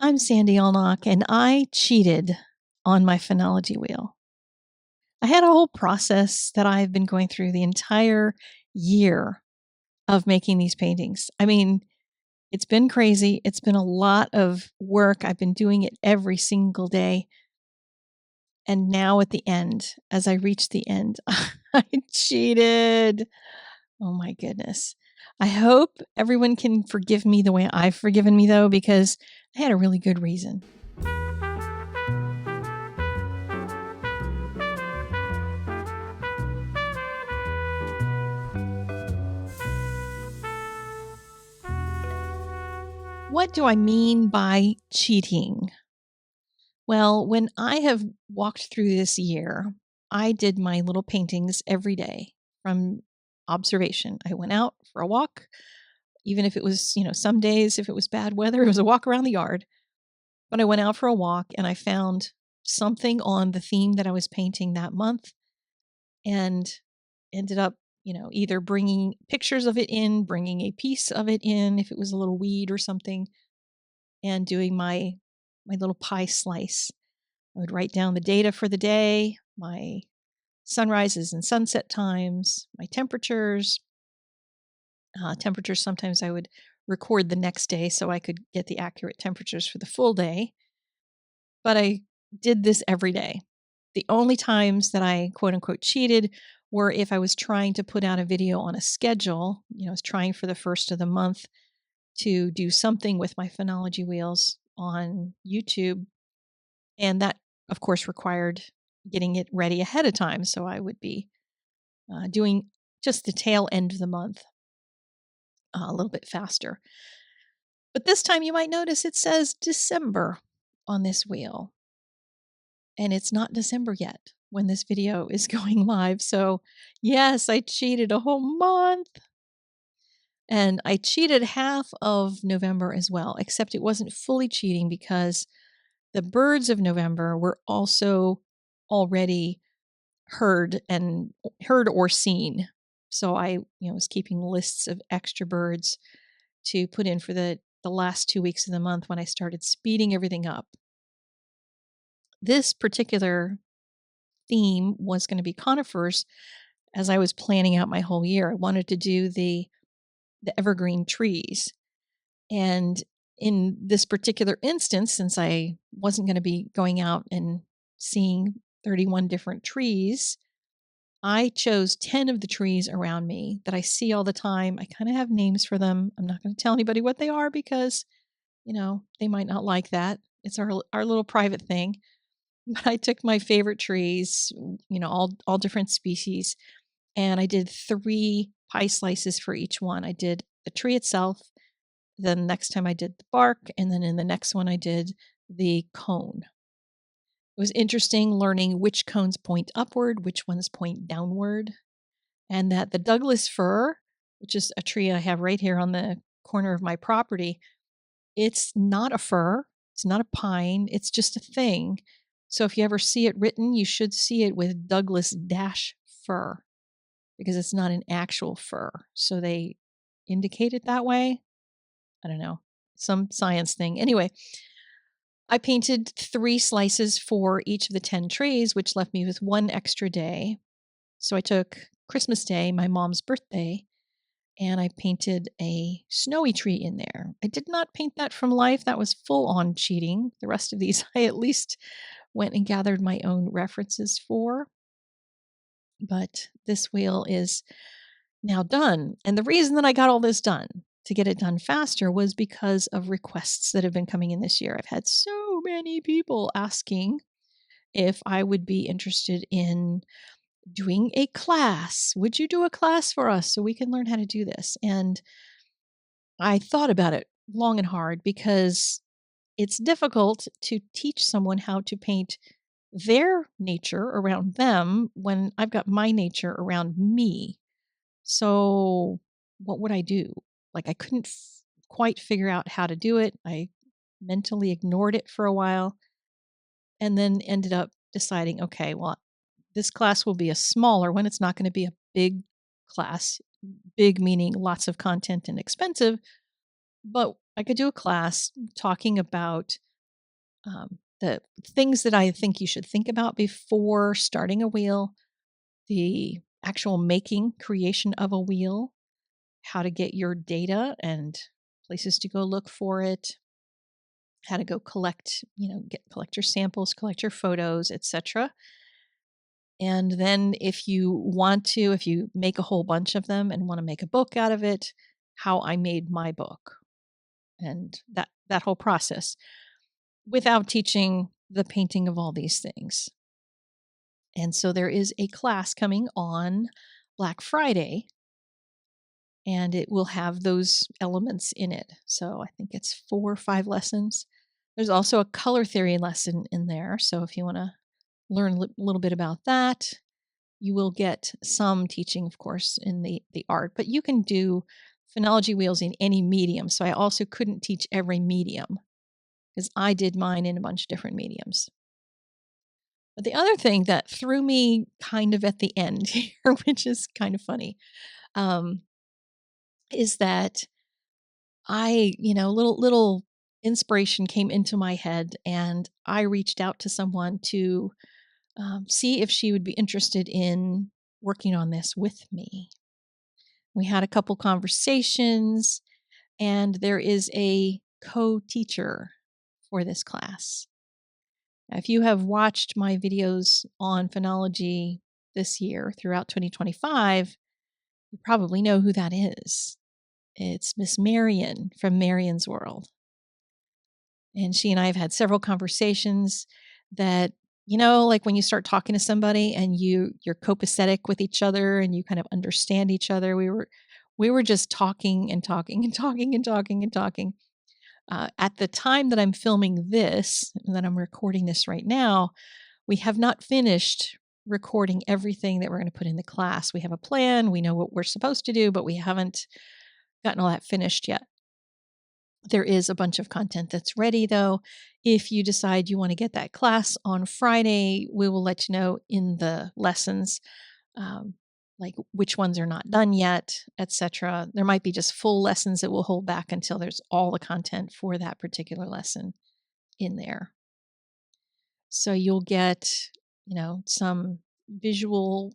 I'm Sandy Allnock, and I cheated on my phenology wheel. I had a whole process that I've been going through the entire year of making these paintings. I mean, it's been crazy. It's been a lot of work. I've been doing it every single day. And now at the end, as I reach the end, I cheated. Oh my goodness. I hope everyone can forgive me the way I've forgiven me, though, because I had a really good reason. What do I mean by cheating? Well, when I have walked through this year, I did my little paintings every day from observation. I went out for a walk, even if it was, some days, if it was bad weather, it was a walk around the yard. But I went out for a walk and I found something on the theme that I was painting that month and ended up, either bringing pictures of it in, bringing a piece of it in, if it was a little weed or something, and doing my little pie slice. I would write down the data for the day, my sunrises and sunset times, my temperatures. Temperatures sometimes I would record the next day so I could get the accurate temperatures for the full day. But I did this every day. The only times that I quote unquote cheated were if I was trying to put out a video on a schedule. I was trying for the first of the month to do something with my phenology wheels on YouTube. And that, of course, required getting it ready ahead of time. So I would be doing just the tail end of the month a little bit faster. But this time you might notice it says December on this wheel. And it's not December yet when this video is going live. So, yes, I cheated a whole month. And I cheated half of November as well, except it wasn't fully cheating because the birds of November were also already heard or seen. So I, was keeping lists of extra birds to put in for the last 2 weeks of the month when I started speeding everything up. This particular theme was going to be conifers as I was planning out my whole year. I wanted to do the evergreen trees. And in this particular instance, since I wasn't going to be going out and seeing 31 different trees, I chose 10 of the trees around me that I see all the time. I kind of have names for them. I'm not going to tell anybody what they are because, they might not like that. It's our little private thing. But I took my favorite trees, all different species, and I did 3 pie slices for each one. I did the tree itself, then next time I did the bark, and then in the next one I did the cone. It was interesting learning which cones point upward, which ones point downward, and that the Douglas fir, which is a tree I have right here on the corner of my property, it's not a fir, it's not a pine, it's just a thing. So if you ever see it written, you should see it with Douglas dash fir because it's not an actual fir. So they indicate it that way. I don't know, some science thing. Anyway, I painted 3 slices for each of the 10 trees, which left me with 1 extra day. So I took Christmas Day, my mom's birthday, and I painted a snowy tree in there. I did not paint that from life. That was full on cheating. The rest of these I at least went and gathered my own references for. But this wheel is now done. And the reason that I got all this done to get it done faster was because of requests that have been coming in this year. I've had so many people asking if I would be interested in doing a class. Would you do a class for us so we can learn how to do this? And I thought about it long and hard because it's difficult to teach someone how to paint their nature around them when I've got my nature around me. So, what would I do? Like, I couldn't quite figure out how to do it. I mentally ignored it for a while and then ended up deciding, okay, well, this class will be a smaller one. It's not going to be a big class, big meaning lots of content and expensive, but I could do a class talking about The things that I think you should think about before starting a wheel, the actual making, creation of a wheel, how to get your data and places to go look for it, how to go collect, collect your samples, collect your photos, etc. And then if you make a whole bunch of them and want to make a book out of it, how I made my book and that whole process without teaching the painting of all these things. And so there is a class coming on Black Friday, and it will have those elements in it. So I think it's 4 or 5 lessons. There's also a color theory lesson in there. So if you want to learn a little bit about that, you will get some teaching, of course, in the art, but you can do phenology wheels in any medium. So I also couldn't teach every medium because I did mine in a bunch of different mediums. But the other thing that threw me kind of at the end here, which is kind of funny, um, is that little inspiration came into my head, and I reached out to someone to see if she would be interested in working on this with me. We had a couple conversations, and there is a co-teacher for this class. If you have watched my videos on phenology this year throughout 2025, you probably know who that is. It's Miss Marian from Marian's World. And she and I have had several conversations that, like when you start talking to somebody and you're copacetic with each other and you kind of understand each other. We were just talking and talking and talking and talking and talking. At the time that I'm filming this, and that I'm recording this right now, we have not finished recording everything that we're going to put in the class. We have a plan, we know what we're supposed to do, but we haven't gotten all that finished yet. There is a bunch of content that's ready, though. If you decide you want to get that class on Friday, we will let you know in the lessons, um, like which ones are not done yet, etc. There might be just full lessons that will hold back until there's all the content for that particular lesson in there. So you'll get, some visual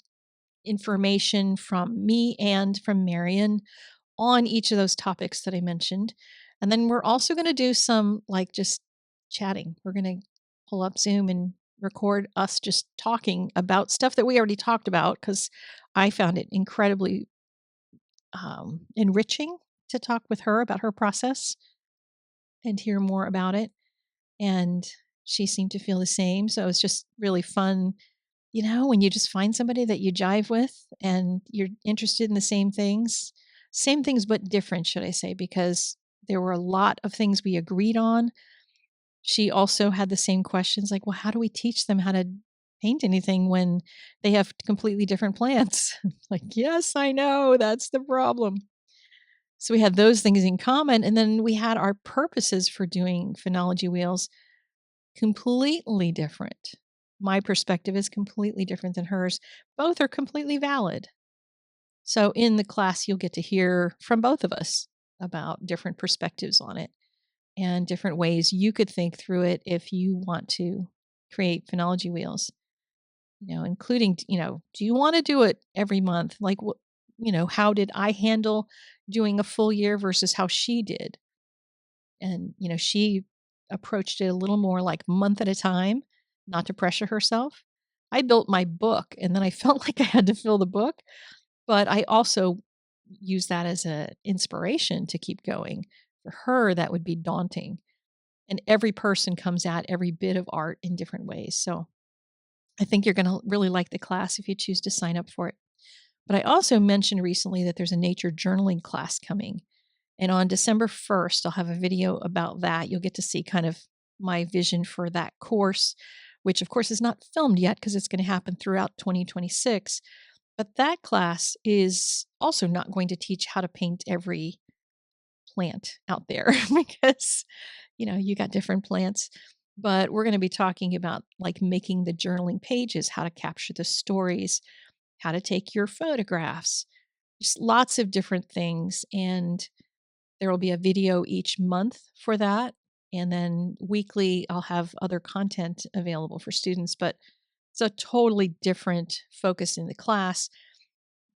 information from me and from Marian on each of those topics that I mentioned. And then we're also going to do some like just chatting. We're going to pull up Zoom and record us just talking about stuff that we already talked about because I found it incredibly enriching to talk with her about her process and hear more about it. And she seemed to feel the same. So it was just really fun, when you just find somebody that you jive with and you're interested in the same things, but different, should I say, because there were a lot of things we agreed on. She also had the same questions like, well, how do we teach them how to paint anything when they have completely different plants? Like, yes, I know, that's the problem. So we had those things in common. And then we had our purposes for doing phenology wheels completely different. My perspective is completely different than hers. Both are completely valid. So in the class, you'll get to hear from both of us about different perspectives on it and different ways you could think through it if you want to create phenology wheels, including, do you want to do it every month? Like, what, how did I handle doing a full year versus how she did? And, she approached it a little more like month at a time, not to pressure herself. I built my book and then I felt like I had to fill the book, but I also use that as an inspiration to keep going. For her, that would be daunting. And every person comes at every bit of art in different ways. So I think you're going to really like the class if you choose to sign up for it. But I also mentioned recently that there's a nature journaling class coming. And on December 1st, I'll have a video about that. You'll get to see kind of my vision for that course, which of course is not filmed yet because it's going to happen throughout 2026. But that class is also not going to teach how to paint every plant out there because, you got different plants. But we're going to be talking about like making the journaling pages, how to capture the stories, how to take your photographs, just lots of different things. And there will be a video each month for that. And then weekly, I'll have other content available for students, but it's a totally different focus in the class.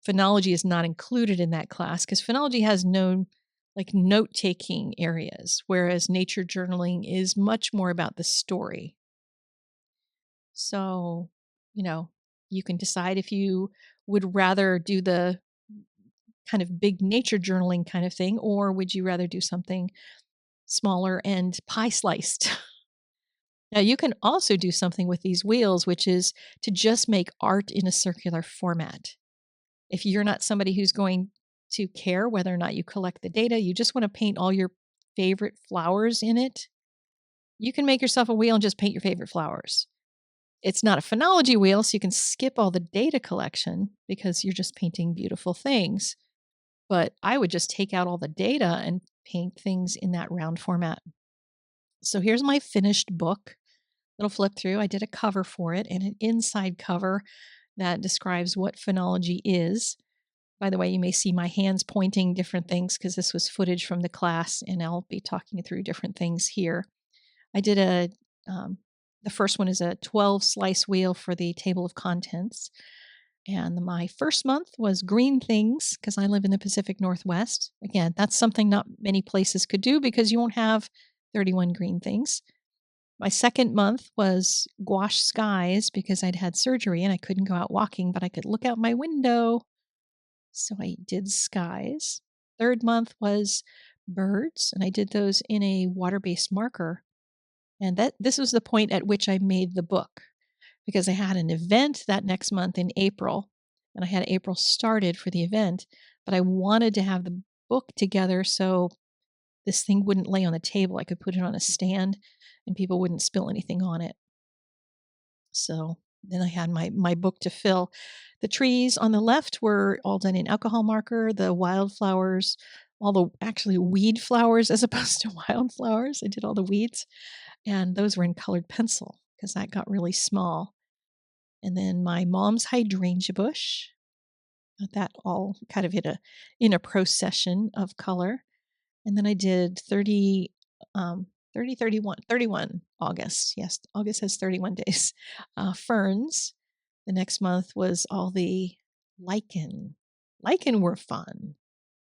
Phenology is not included in that class because phenology has no like note taking areas, whereas nature journaling is much more about the story. So, you know, you can decide if you would rather do the kind of big nature journaling kind of thing, or would you rather do something smaller and pie sliced? Now, you can also do something with these wheels, which is to just make art in a circular format. If you're not somebody who's going to care whether or not you collect the data, you just want to paint all your favorite flowers in it, you can make yourself a wheel and just paint your favorite flowers. It's not a phenology wheel, so you can skip all the data collection because you're just painting beautiful things. But I would just take out all the data and paint things in that round format. So here's my finished book. It'll flip through. I did a cover for it and an inside cover that describes what phenology is. By the way, you may see my hands pointing different things because this was footage from the class, and I'll be talking through different things here. I did the first one is a 12 slice wheel for the table of contents. And my first month was green things because I live in the Pacific Northwest. Again, that's something not many places could do because you won't have 31 green things. My second month was gouache skies because I'd had surgery and I couldn't go out walking, but I could look out my window. So I did skies. Third month was birds, and I did those in a water-based marker. And this was the point at which I made the book because I had an event that next month in April, and I had April started for the event, but I wanted to have the book together so this thing wouldn't lay on the table. I could put it on a stand and people wouldn't spill anything on it. So then I had my book to fill. The trees on the left were all done in alcohol marker, the wildflowers, all the actually weed flowers as opposed to wildflowers. I did all the weeds, and those were in colored pencil because that got really small. And then my mom's hydrangea bush, that all kind of in a procession of color. And then I did 31 August. Yes, August has 31 days. Ferns. The next month was all the lichen. Lichen were fun.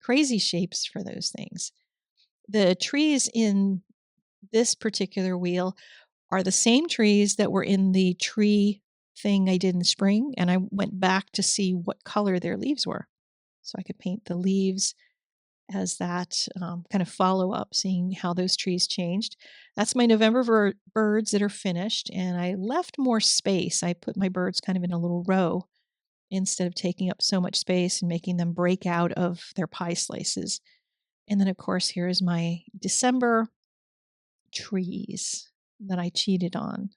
Crazy shapes for those things. The trees in this particular wheel are the same trees that were in the tree thing I did in the spring, and I went back to see what color their leaves were. So I could paint the leaves as that kind of follow up, seeing how those trees changed. That's my November birds that are finished, and I left more space. I put my birds kind of in a little row instead of taking up so much space and making them break out of their pie slices. And then, of course, here is my December trees that I cheated on.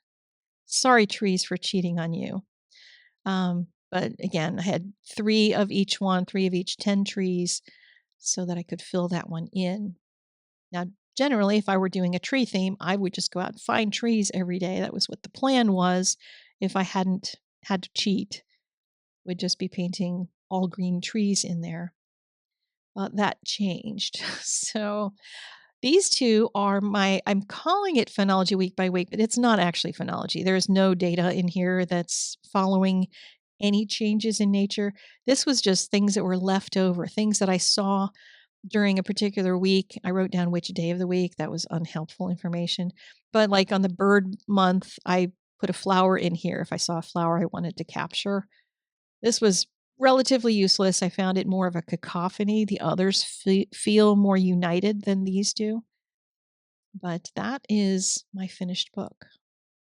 Sorry, trees, for cheating on you. But again, I had 3 of each one, 3 of each 10 trees so that I could fill that one in. Now, generally, if I were doing a tree theme, I would just go out and find trees every day. That was what the plan was. If I hadn't had to cheat, would just be painting all green trees in there. That changed. So these two are I'm calling it phenology week by week, but it's not actually phenology. There is no data in here that's following any changes in nature. This was just things that were left over, things that I saw during a particular week. I wrote down which day of the week. That was unhelpful information. But like on the bird month, I put a flower in here if I saw a flower I wanted to capture. This was relatively useless. I found it more of a cacophony. The others feel more united than these do. But that is my finished book.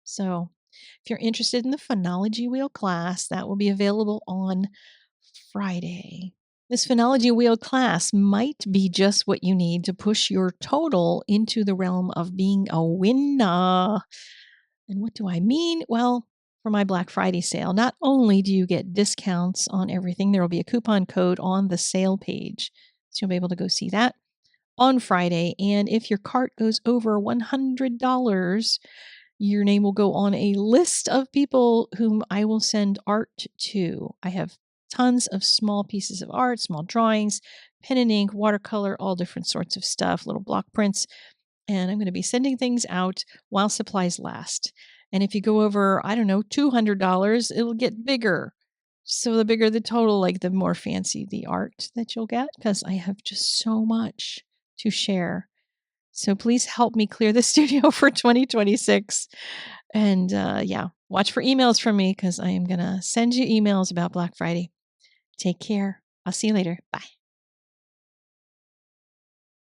So if you're interested in the phenology wheel class, that will be available on Friday. This phenology wheel class might be just what you need to push your total into the realm of being a winner. And what do I mean? Well, for my Black Friday sale, not only do you get discounts on everything, there will be a coupon code on the sale page. So you'll be able to go see that on Friday. And if your cart goes over $100, your name will go on a list of people whom I will send art to. I have tons of small pieces of art, small drawings, pen and ink, watercolor, all different sorts of stuff, little block prints. and I'm going to be sending things out while supplies last. And if you go over, I don't know, $200, it'll get bigger. So the bigger the total, like the more fancy the art that you'll get, because I have just so much to share. So please help me clear the studio for 2026. And yeah, watch for emails from me because I am going to send you emails about Black Friday. Take care. I'll see you later. Bye.